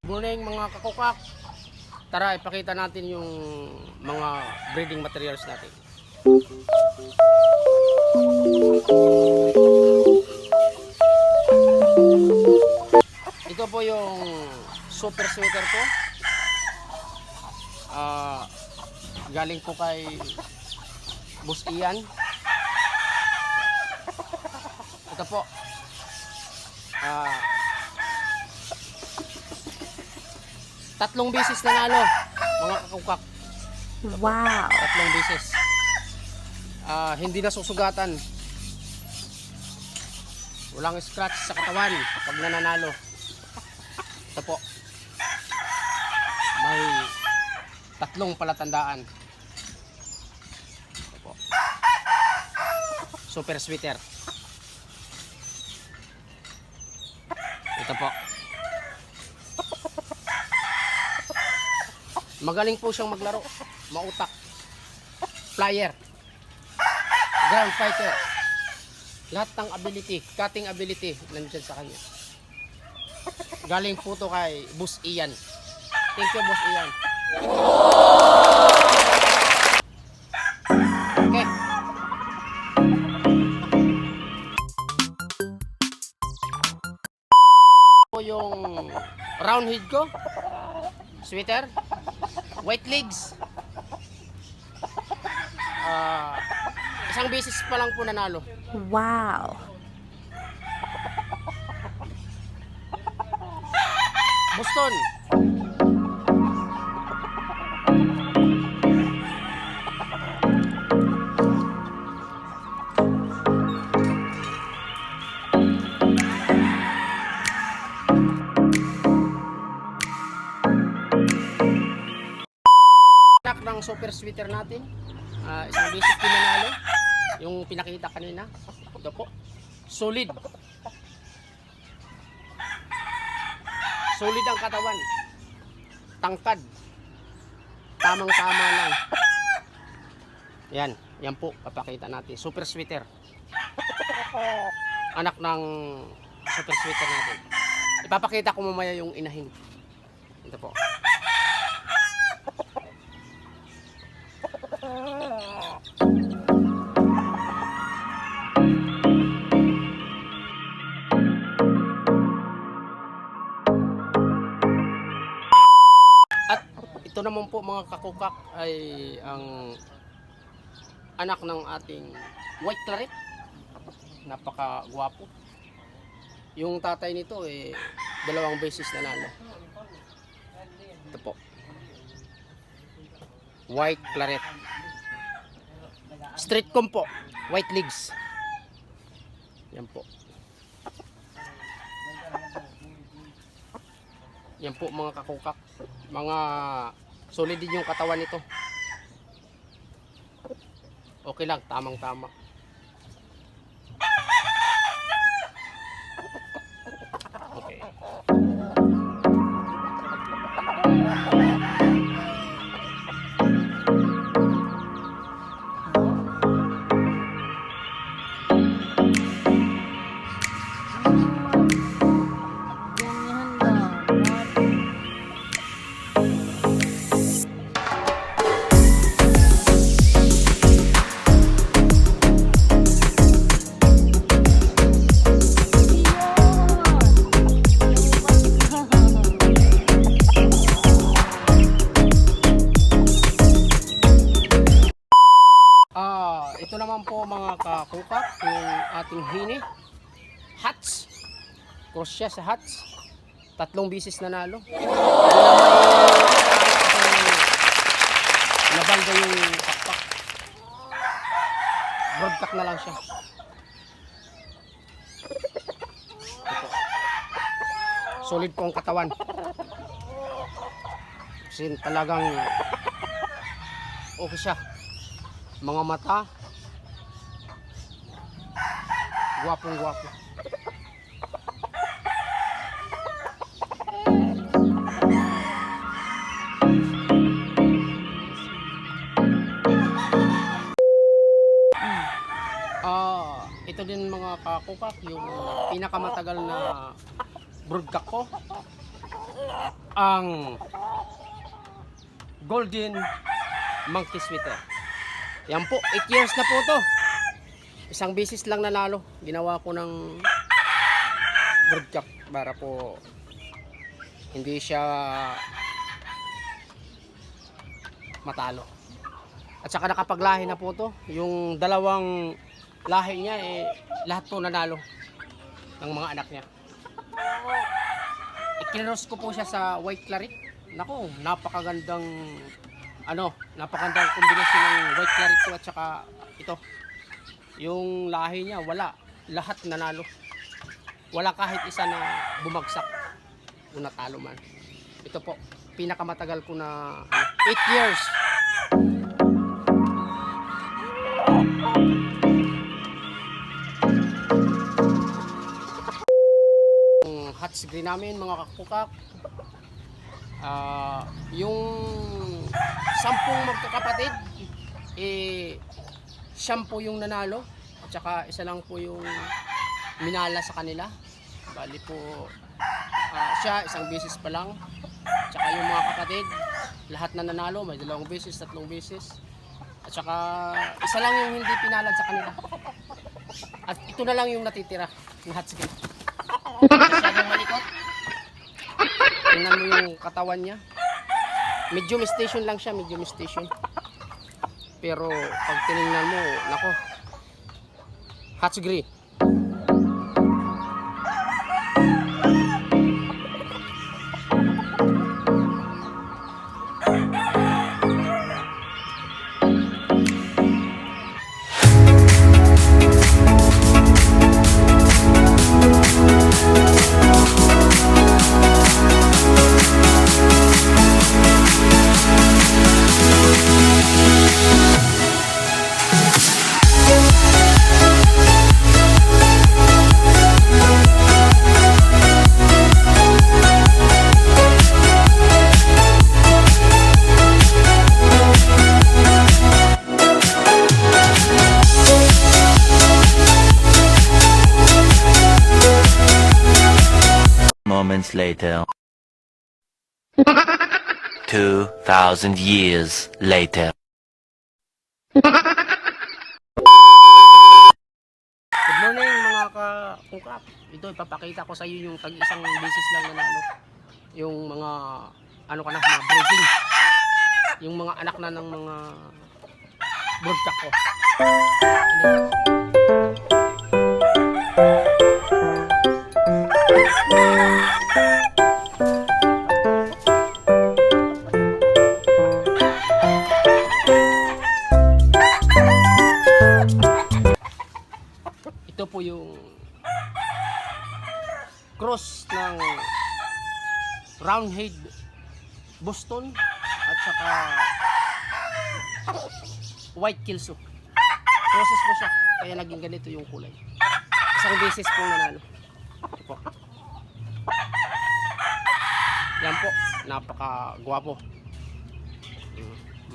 Morning mga kakukak. Tara ipakita natin yung mga breeding materials natin. Ito po yung super sweater ko. Galing po kay Boss Ian. Ito po. Tatlong beses nanalo mga kakukak. Wow. Tatlong beses. Hindi na susugatan. Walang scratch sa katawan pag nananalo. Ito po. May tatlong palatandaan. Ito po. Super sweater. Ito po. Magaling po siyang maglaro. Mautak. Flyer. Ground fighter. Lahat ng ability, cutting ability nandiyan sa kanya. Galing po to kay Boss Ian. Thank you, Boss Ian. Okay. Po yung round head ko. Sweater. White legs. Isang beses pa lang po nanalo. Wow. Boston. Anak ng super sweater natin. Isang beses din nanalo. Yung pinakita kanina. Ito po. Solid. Solid ang katawan. Tangkad. Tamang-tama lang. Yan. Yan po. Papakita natin. Super sweater. Anak ng super sweater natin. Ipapakita ko mamaya yung inahin. Ito po. At ito naman po mga kakukak ay ang anak ng ating white claret. Napaka gwapo. Yung tatay nito dalawang beses nanalo. Ito po. White claret. Street comb po. White legs. Yan po. Yan po mga kakukak. Mga solid din yung katawan nito. Okay lang, tamang-tama. Okay. Ito naman po mga kakukak, yung ating hini. Hats. Cross siya sa hats. Tatlong bisis nanalo. Nabalda yung pakpak. Broadcock na lang siya. Ito. Solid po ang katawan. Kasi talagang okay siya. Mga mata. Gwapong gwapo. Ito din mga kakukak, yung pinakamatagal na broodcock ko. ang Golden Monkey Sweater. Yan po, 8 years na po to. Isang beses lang nanalo. Ginawa ko ng broadcast para po hindi siya matalo. At saka nakapaglahi na po to. Yung dalawang lahi niya lahat po nanalo ng mga anak niya. Ikineros ko po siya sa White Claret. Nako, napakagandang napakagandang kombinasyon ng White Claret ko at saka ito. Yung lahi niya wala, lahat nanalo. Wala kahit isa na bumagsak o natalo man. Ito po, pinakamatagal ko na 8 years. Hats green namin mga kakukak. Yung 10 magkakapatid, 10 yung nanalo at saka isa lang po yung minala sa kanila. Bali po siya isang beses pa lang. At saka yung mga kapatid, lahat na nanalo, may 2 beses, 3 beses. At saka isa lang yung hindi pinalad sa kanila. At ito na lang yung natitira ng hats green. Masyadong malikot. Tingnan mo yung katawan niya. Medium station lang siya, medium station. Pero pag tinignan mo, nako, hats green. Moments later. 2,000 years later. Good morning mga kakungkap. Ito ipapakita ko sa iyo yung tag-isang beses lang nanalo. Yung mga mga breeding. Yung mga anak na ng mga broodcock ko. Ito po yung cross ng roundhead Boston at saka white Kelso. Process po siya kaya naging ganito yung kulay. Isang beses po nanalo. Ito po. Yan po, napaka gwapo.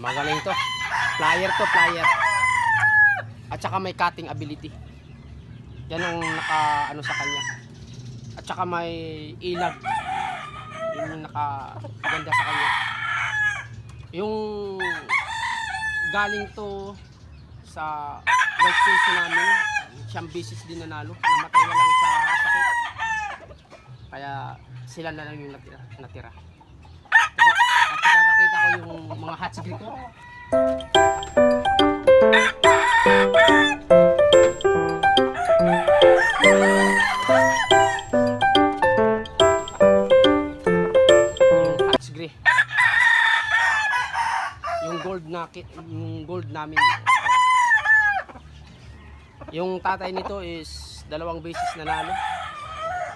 Magaling to. Flyer to, flyer. At saka may cutting ability. Yan ang naka sa kanya. At saka may ilag. Yun yung nakaganda sa kanya. Yung galing to sa white Kelso namin, siyang beses din nanalo. Namatay na lang sa sakit. Kaya sila na lang yung natira. Ito, at ipapakita ko yung mga hats green ko. Yung gold namin. Yung tatay nito is 2 beses nanalo.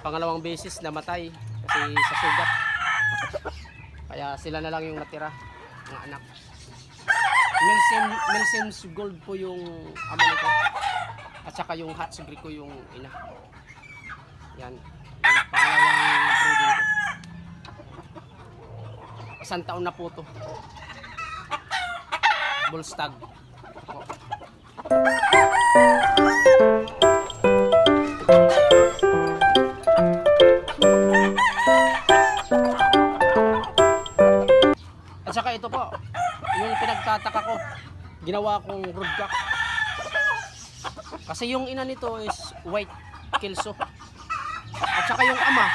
Pangalawang beses namatay kasi sa sugat. Kaya sila na lang yung natira, mga anak. Milsim's gold po yung ama nito. At saka yung hats green ko yung ina. Yan. Yung pangalawang breeding ko. 1 taon na po to. Bullstag. yung pinagtataka ko, ginawa kong rudgak. Kasi yung ina nito is white kelso. At saka yung ama,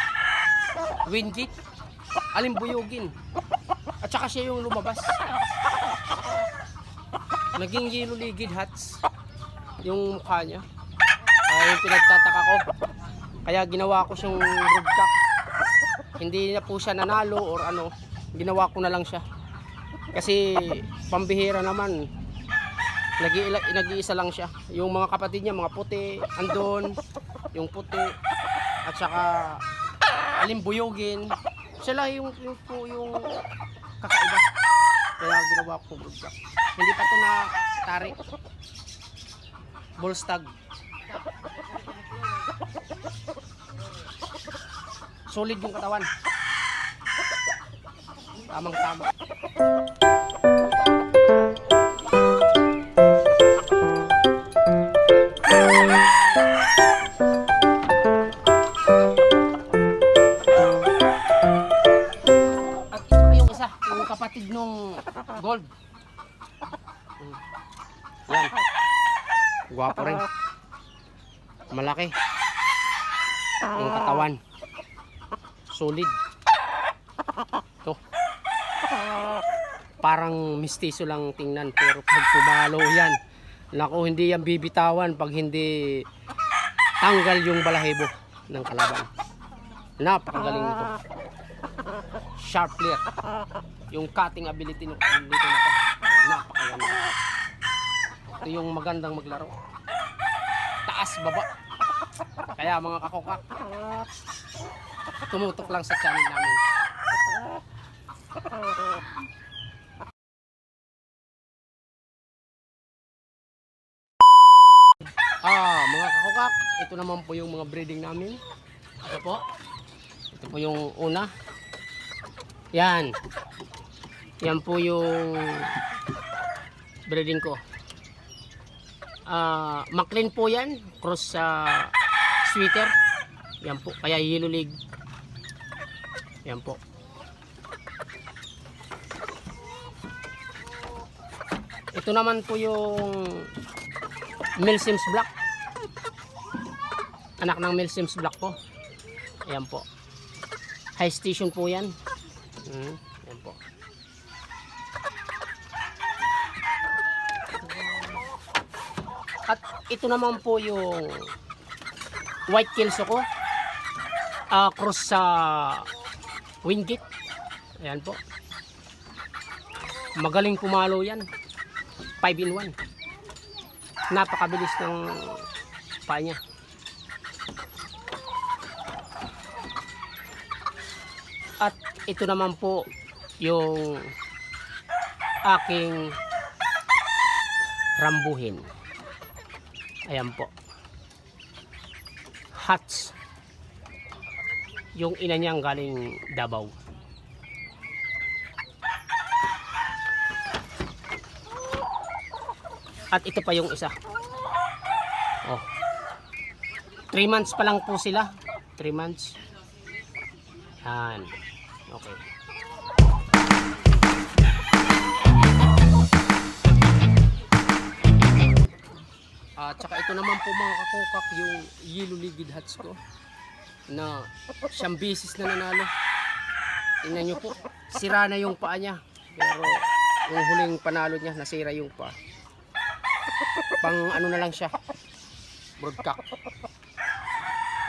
Wingate, alimbuyugin. At saka siya yung lumabas. Naging yellow ligid hats yung mukha niya. Yung pinagtataka ko. Kaya ginawa ko siyang rudgak. Hindi na po siya nanalo or ano. Ginawa ko na lang siya. Kasi pambihira naman. Nag-iisa lang siya. Yung mga kapatid niya, mga puti, andon, yung puti, at saka alimbuyugin. Sila yung kakaiba. Kaya ginawa ko rudgak. Hindi pa ito na tari. Bullstag. Solid yung katawan. Tamang tama. At yung isa, yung kapatid nung gold. Yan. Gwapo rin. Malaki. Yung katawan. Solid. Ito. Parang mistiso lang tingnan. Pero pag pumalo yan, naku, hindi yan bibitawan pag hindi tanggal yung balahibo ng kalaban. Napakagaling nito. Sharp clear. Yung cutting ability nito na to. Napakagaling. Ito yung magandang maglaro. Taas, baba. Kaya mga kakokak, tumutok lang sa channel namin. Mga kakokak, ito naman po yung mga breeding namin. Ito po. Ito po yung una. Yan. Yan po yung breeding ko. Maclean po yan. Cross sa sweater. Yan po. Kaya yellow leg. Yan po. Ito naman po yung Milsims Black. Anak ng Milsims Black po. Ayan po. High station po yan. Ayan po. At ito naman po yung white kelso ko. Cross sa Wingate. Ayan po. Magaling pumalo yan. 5-in-1. Napakabilis ng paa niya. At ito naman po yung aking rambuhin. Ayan po. Hats. Yung ina niyang galing Davao. At ito pa yung isa. 3 months pa lang po sila. 3 months. Yan. Okay. Tsaka ito naman po mga kakokak yung yellow ligid hats ko na siyang bisis na nanalo. Tingnan nyo po, sira na yung paa niya. Pero yung huling panalo niya, nasira yung paa. Pang ano na lang siya, broadcock.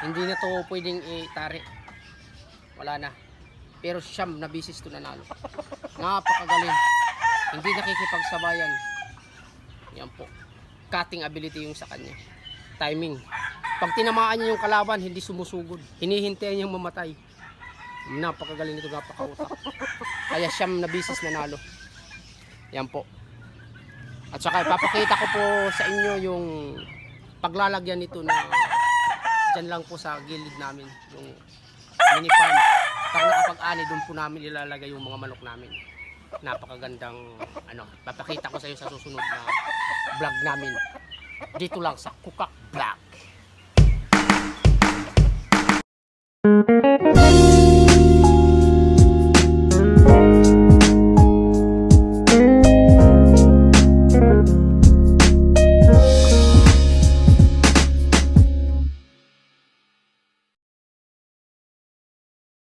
Hindi na to pwedeng itari. Wala na. Pero siyam na bisis to nanalo. Napakagaling. Hindi nakikipagsabayan. Yan po. Cutting ability yung sa kanya. Timing. Pag tinamaan niya yung kalaban, hindi sumusugod. Hinihintayan niyang mamatay. Napakagaling nito, napakautak. Kaya siyam na bisis nanalo. Yan po. At saka ipapakita ko po sa inyo yung paglalagyan nito na dyan lang po sa gilid namin, yung mini farm. Pag nakapag-ani, doon po namin ilalagay yung mga manok namin. Napakagandang papakita ko sa iyo sa susunod na vlog namin. Dito lang sa Kukak.